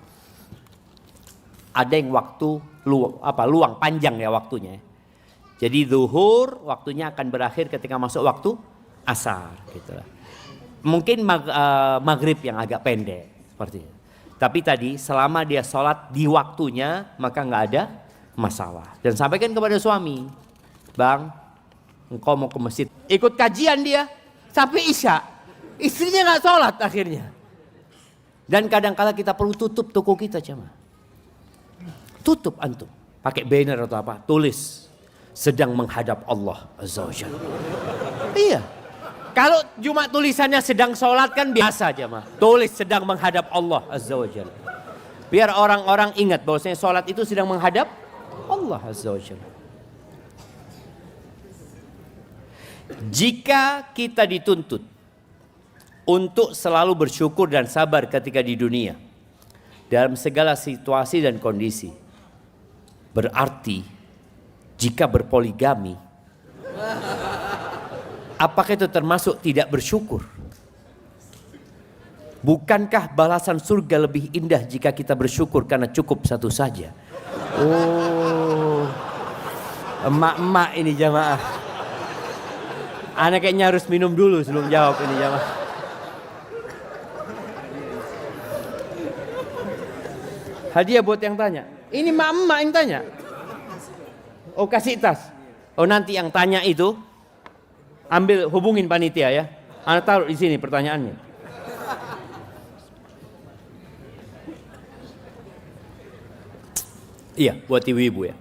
ada yang waktu luang panjang ya waktunya. Jadi zuhur waktunya akan berakhir ketika masuk waktu asar gitu lah. Mungkin maghrib yang agak pendek seperti itu. Tapi tadi selama dia sholat di waktunya maka nggak ada masalah. Dan sampaikan kepada suami, bang, engkau mau ke masjid, ikut kajian dia sampai isya, istrinya nggak sholat akhirnya. Dan kadang-kala kita perlu tutup toko kita cuma, tutup antum, pakai banner atau apa, tulis sedang menghadap Allah Azza wa Jalla. Iya. Kalau cuma tulisannya sedang sholat kan biasa aja mah. Tulis sedang menghadap Allah Azza wa Jalla. Biar orang-orang ingat bahwasanya sholat itu sedang menghadap Allah Azza wa Jalla. Jika kita dituntut untuk selalu bersyukur dan sabar ketika di dunia dalam segala situasi dan kondisi, berarti jika berpoligami, apakah itu termasuk tidak bersyukur? Bukankah balasan surga lebih indah jika kita bersyukur karena cukup satu saja? Oh, emak-emak ini jamaah. Anak kayaknya harus minum dulu sebelum jawab ini jamaah. Hadiah buat yang tanya. Ini emak-emak yang tanya. Oh, kasih tas. Oh, nanti yang tanya itu ambil, hubungin panitia ya. Anda taruh di sini pertanyaannya. Iya, buat ibu-ibu ya.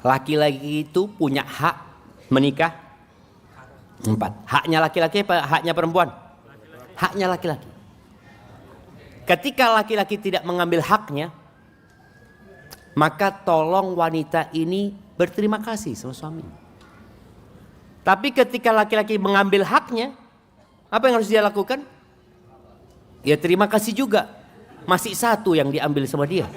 Laki-laki itu punya hak menikah 4. Haknya laki-laki apa haknya perempuan? Haknya laki-laki. Ketika laki-laki tidak mengambil haknya, maka tolong wanita ini berterima kasih sama suami. Tapi ketika laki-laki mengambil haknya, apa yang harus dia lakukan? Ya terima kasih juga. Masih 1 yang diambil sama dia.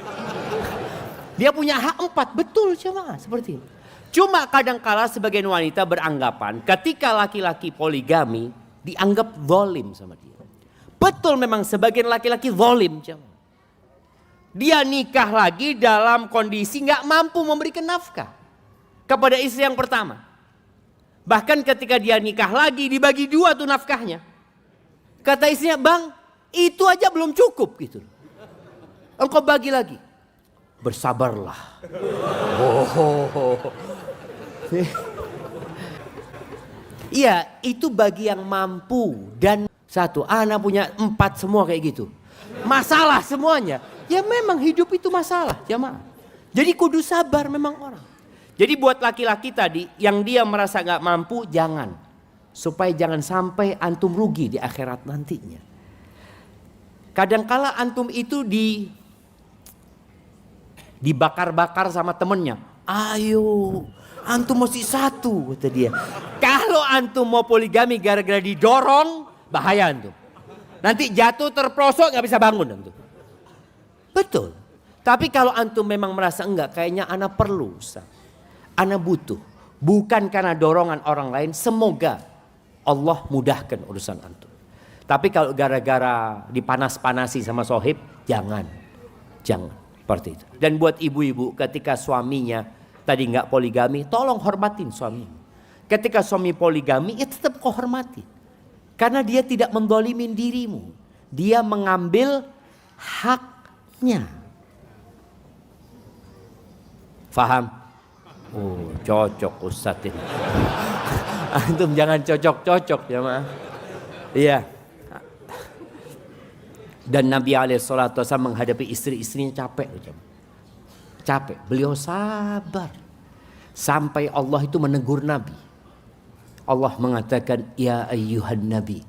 Dia punya hak 4, betul cuma seperti itu. Cuma kadangkala sebagian wanita beranggapan ketika laki-laki poligami dianggap zalim sama dia. Betul, memang sebagian laki-laki zalim cuma. Dia nikah lagi dalam kondisi nggak mampu memberikan nafkah kepada istri yang pertama. Bahkan ketika dia nikah lagi dibagi 2 tuh nafkahnya. Kata istrinya, "Bang, itu aja belum cukup gitu. Engkau bagi lagi." Bersabarlah. Iya, itu bagi yang mampu. Dan 1, anak punya 4 semua kayak gitu. Masalah semuanya. Ya memang hidup itu masalah, jamaah. Jadi kudu sabar memang orang. Jadi buat laki-laki tadi yang dia merasa gak mampu, jangan. Supaya jangan sampai antum rugi di akhirat nantinya. Kadangkala antum itu dibakar-bakar sama temennya. Ayo, antum mesti 1 kata dia. Kalau antum mau poligami gara-gara didorong, bahaya antum. Nanti jatuh terprosok gak bisa bangun antum. Betul. Tapi kalau antum memang merasa enggak, kayaknya ana perlu, Ustaz. Ana butuh. Bukan karena dorongan orang lain, semoga Allah mudahkan urusan antum. Tapi kalau gara-gara dipanas-panasi sama sohib, jangan. Seperti itu. Dan buat ibu-ibu ketika suaminya tadi nggak poligami, tolong hormatin suamimu. Ketika suami poligami, ya tetap kau hormati. Karena dia tidak mendolimin dirimu. Dia mengambil haknya. Faham? Oh, cocok Ustadz ini. Antum jangan cocok-cocok ya mah. Iya. Dan Nabi SAW menghadapi istri-istrinya capek. Capek. Beliau sabar. Sampai Allah itu menegur Nabi. Allah mengatakan, ya ayyuhan Nabi.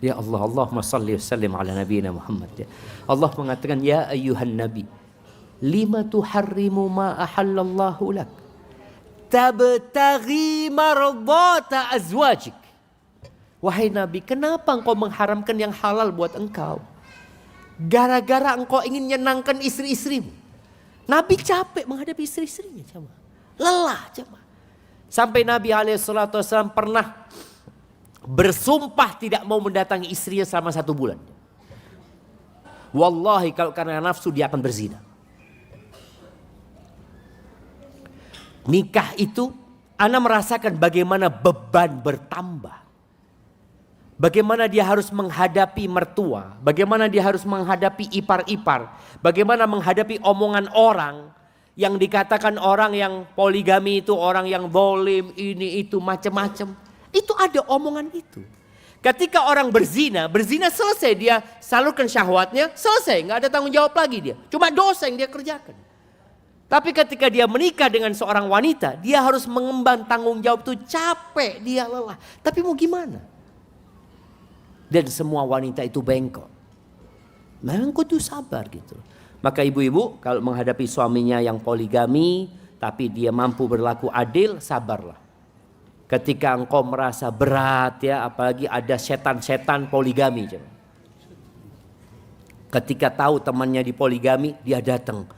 Ya Allah, Allahumma salli wa sallim ala nabiyina Muhammad. Allah mengatakan, ya ayyuhan Nabi. Lima tuharrimu ma ahallallahu lak. Tabtaghi mardata azwajik. Wahai Nabi, kenapa engkau mengharamkan yang halal buat engkau? Gara-gara engkau ingin menyenangkan istri-istrimu. Nabi capek menghadapi istri-istrinya. Lelah. Sampai Nabi SAW pernah bersumpah tidak mau mendatangi istrinya selama 1 bulan. Wallahi kalau karena nafsu dia akan berzina. Nikah itu, ana merasakan bagaimana beban bertambah. Bagaimana dia harus menghadapi mertua. Bagaimana dia harus menghadapi ipar-ipar. Bagaimana menghadapi omongan orang. Yang dikatakan orang yang poligami itu orang yang zalim, ini itu macam-macam. Itu ada omongan itu. Ketika orang berzina selesai. Dia salurkan syahwatnya, selesai. Gak ada tanggung jawab lagi dia. Cuma dosa yang dia kerjakan. Tapi ketika dia menikah dengan seorang wanita. Dia harus mengemban tanggung jawab itu. Capek, dia lelah. Tapi mau gimana? Dan semua wanita itu bengkok. Memang kudu sabar gitu. Maka ibu-ibu kalau menghadapi suaminya yang poligami. Tapi dia mampu berlaku adil, sabarlah. Ketika engkau merasa berat ya. Apalagi ada setan-setan poligami. Ketika tahu temannya di poligami, dia datang.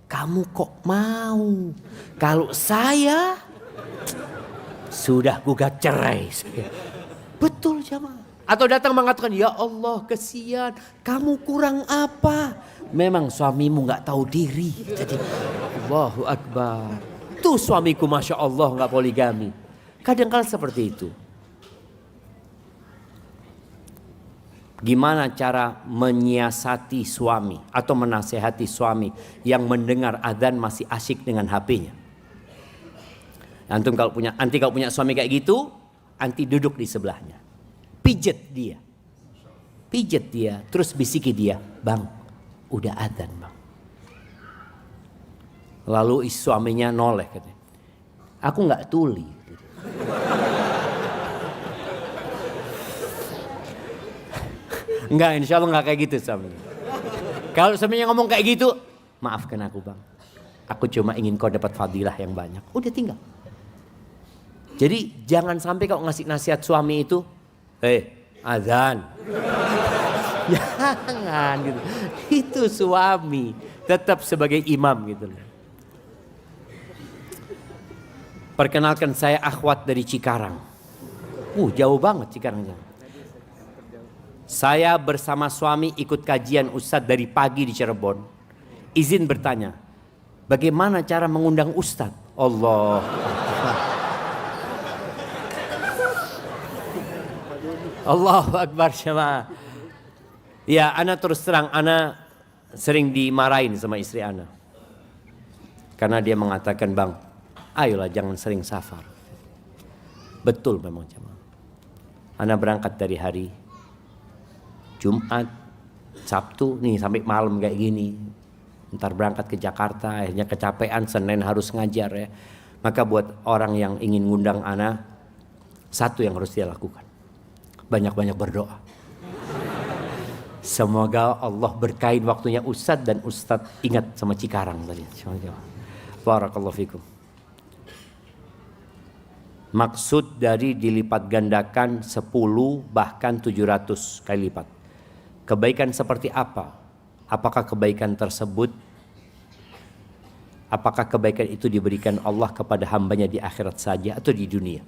Kamu kok mau? Kalau saya sudah gugat cerai. Betul jamaah. Atau datang mengatakan, ya Allah kesian, kamu kurang apa? Memang suamimu gak tahu diri. Jadi Allahu Akbar. Tuh suamiku Masya Allah gak poligami. Kadang-kadang seperti itu. Gimana cara menyiasati suami atau menasehati suami yang mendengar adzan masih asyik dengan HP-nya? Anti kalau punya suami kayak gitu, anti duduk di sebelahnya. Pijet dia, terus bisiki dia, bang, udah adzan bang. Lalu suaminya noleh katanya, aku nggak tuli. Enggak, insya Allah nggak kayak gitu suaminya. Kalau suaminya ngomong kayak gitu, maafkan aku bang, aku cuma ingin kau dapat fadilah yang banyak. Udah tinggal. Jadi jangan sampai kau ngasih nasihat suami itu, azan. Jangan gitu. Itu suami tetap sebagai imam gitu. Perkenalkan saya Akhwat dari Cikarang. Jauh banget Cikarangnya. Saya bersama suami ikut kajian Ustadz dari pagi di Cirebon. Izin bertanya, bagaimana cara mengundang Ustadz? Allah. Allahu Akbar syama. Ya, ana terus terang, ana sering dimarahin sama istri ana. Karena dia mengatakan, bang, ayolah jangan sering safar. Betul memang jemaah. Ana berangkat dari hari Jumat, Sabtu, nih sampai malam kayak gini. Ntar berangkat ke Jakarta, akhirnya kecapean, Senin harus ngajar ya. Maka buat orang yang ingin ngundang ana, satu yang harus dia lakukan. Banyak-banyak berdoa. Semoga Allah berkahin waktunya Ustadz dan Ustadz ingat sama Cikarang tadi. Barakallahu fikum. Maksud dari dilipat gandakan 10 bahkan 700 kali lipat. Kebaikan seperti apa? Apakah kebaikan itu diberikan Allah kepada hambanya di akhirat saja atau di dunia?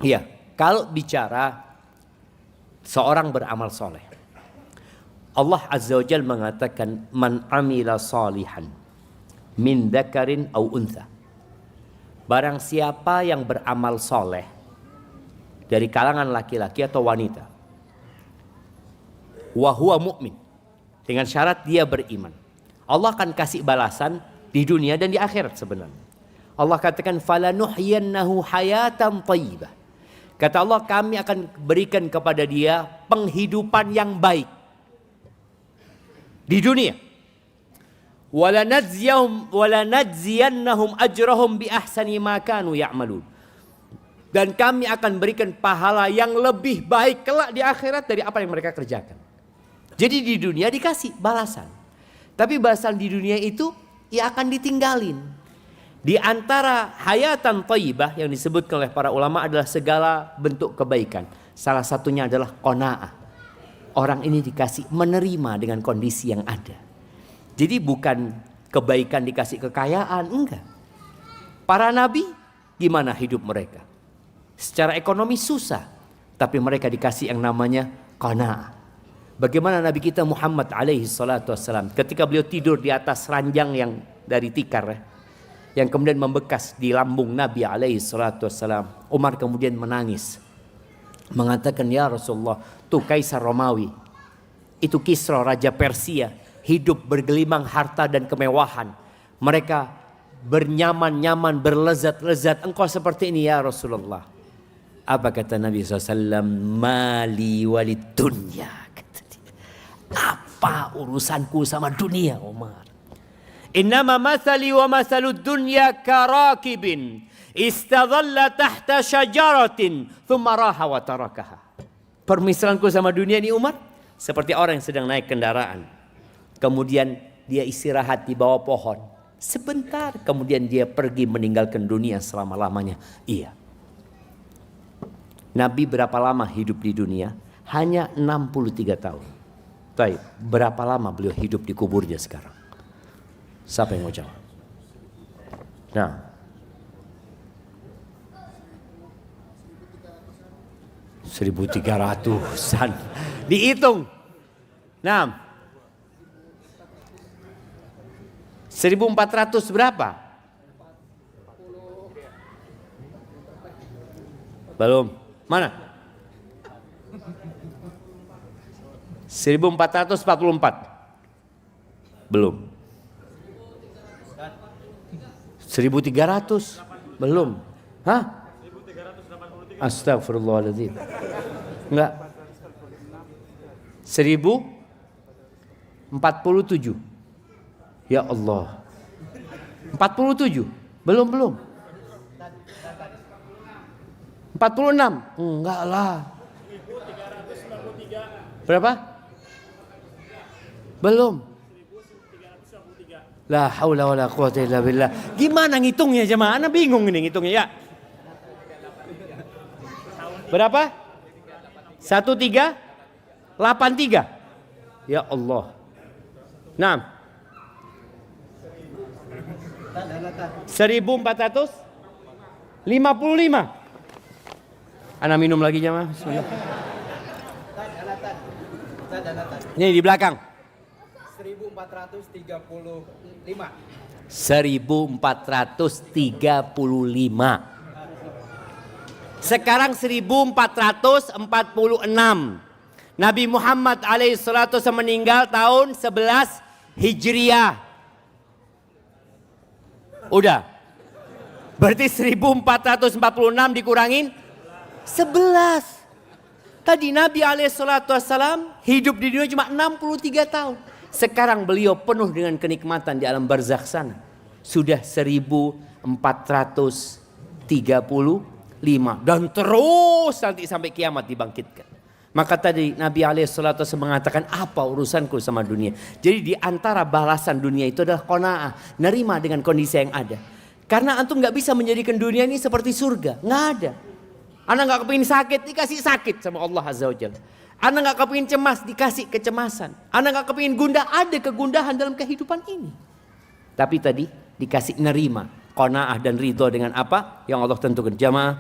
Iya, kalau bicara seorang beramal soleh, Allah Azza wa Jalla mengatakan, man amila salihan min dzakarin au untha. Barang siapa yang beramal soleh dari kalangan laki-laki atau wanita, wa huwa mu'min, dengan syarat dia beriman, Allah akan kasih balasan di dunia dan di akhirat sebenarnya. Allah katakan, falanuhyiyannahu hayatan thayyibah. Kata Allah, kami akan berikan kepada dia penghidupan yang baik di dunia. Walanadziyannahum ajrahum bi ahsani ma kanu ya'malun. Dan kami akan berikan pahala yang lebih baik kelak di akhirat dari apa yang mereka kerjakan. Jadi di dunia dikasih balasan. Tapi balasan di dunia itu ya akan ditinggalin. Di antara hayatan thayyibah yang disebutkan oleh para ulama adalah segala bentuk kebaikan. Salah satunya adalah qanaah. Orang ini dikasih menerima dengan kondisi yang ada. Jadi bukan kebaikan dikasih kekayaan, enggak. Para nabi gimana hidup mereka? Secara ekonomi susah, tapi mereka dikasih yang namanya qanaah. Bagaimana Nabi kita Muhammad alaihi salatu wassalam ketika beliau tidur di atas ranjang yang dari tikar yang kemudian membekas di lambung Nabi alaihi salatu wassalam. Umar kemudian menangis, mengatakan, ya Rasulullah, tuh Kaisar Romawi, itu Kisra Raja Persia, hidup bergelimang harta dan kemewahan. Mereka bernyaman-nyaman, berlezat-lezat. Engkau seperti ini ya Rasulullah. Apa kata Nabi SAW? Mali walid dunya. Apa urusanku sama dunia, Umar? Innama mathali wa mathalud dunya karakibin istadhalla tahta syajaratin thumma raha wa tarakaha. Permisalanku sama dunia ini, Umar, seperti orang yang sedang naik kendaraan. Kemudian dia istirahat di bawah pohon. Sebentar kemudian dia pergi meninggalkan dunia selama-lamanya. Iya. Nabi berapa lama hidup di dunia? Hanya 63 tahun. Baik, berapa lama beliau hidup di kuburnya sekarang? Siapa yang mau jawab? Nah, 1.300-an. Dihitung. Nah, 1.400 berapa? Belum. Mana? 1.444. Belum. 1.300. Belum. Hah? Astagfirullahaladzim. Enggak. 1.047. Ya Allah. 47. Belum. 46. Enggak lah. Berapa? Belum. La haula wala quwata illa billah. Gimana ngitungnya jemaah? Ana bingung ini ngitungnya ya. Berapa? 1383. Ya Allah. 6. 1.455. Ana minum lagi jemaah. Bismillah. Ini di belakang. 1435. 1435. Sekarang 1446. Nabi Muhammad alaihissalatu meninggal tahun 11 Hijriah. Udah. Berarti 1446 dikurangin 11. Tadi Nabi alaihissalatu hidup di dunia cuma 63 tahun. Sekarang beliau penuh dengan kenikmatan di alam barzakh sana. Sudah 1435 dan terus nanti sampai kiamat dibangkitkan. Maka tadi Nabi alaihissalatu mengatakan, apa urusanku sama dunia? Jadi di antara balasan dunia itu adalah qanaah, nerima dengan kondisi yang ada. Karena antum nggak bisa menjadikan dunia ini seperti surga, nggak ada. Anda nggak kepingin sakit, dikasih sakit sama Allah Azza wa Jalla. Anda nggak kepingin cemas, dikasih kecemasan. Anda nggak kepingin gundah, ada kegundahan dalam kehidupan ini. Tapi tadi dikasih nerima, qanaah dan ridho dengan apa yang Allah tentukan. Jamaah,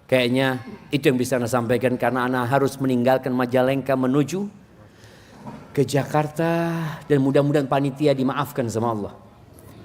kayaknya itu yang bisa Anda sampaikan karena Anda harus meninggalkan Majalengka menuju ke Jakarta, dan mudah-mudahan panitia dimaafkan sama Allah.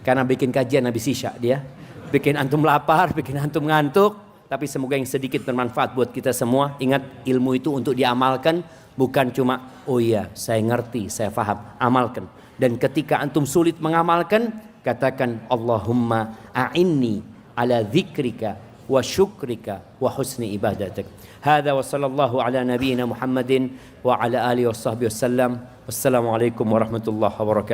Karena bikin kajian habis isya dia, bikin antum lapar, bikin antum ngantuk. Tapi semoga yang sedikit bermanfaat buat kita semua. Ingat, ilmu itu untuk diamalkan, bukan cuma oh iya saya ngerti, saya faham. Amalkan. Dan ketika antum sulit mengamalkan, katakan Allahumma a'inni ala dzikrika wa syukrika wa husni ibadatik. Hadza wa sallallahu ala nabiyyina Muhammadin wa ala alihi washabbihi wasallam. Wassalamualaikum warahmatullahi wabarakatuh.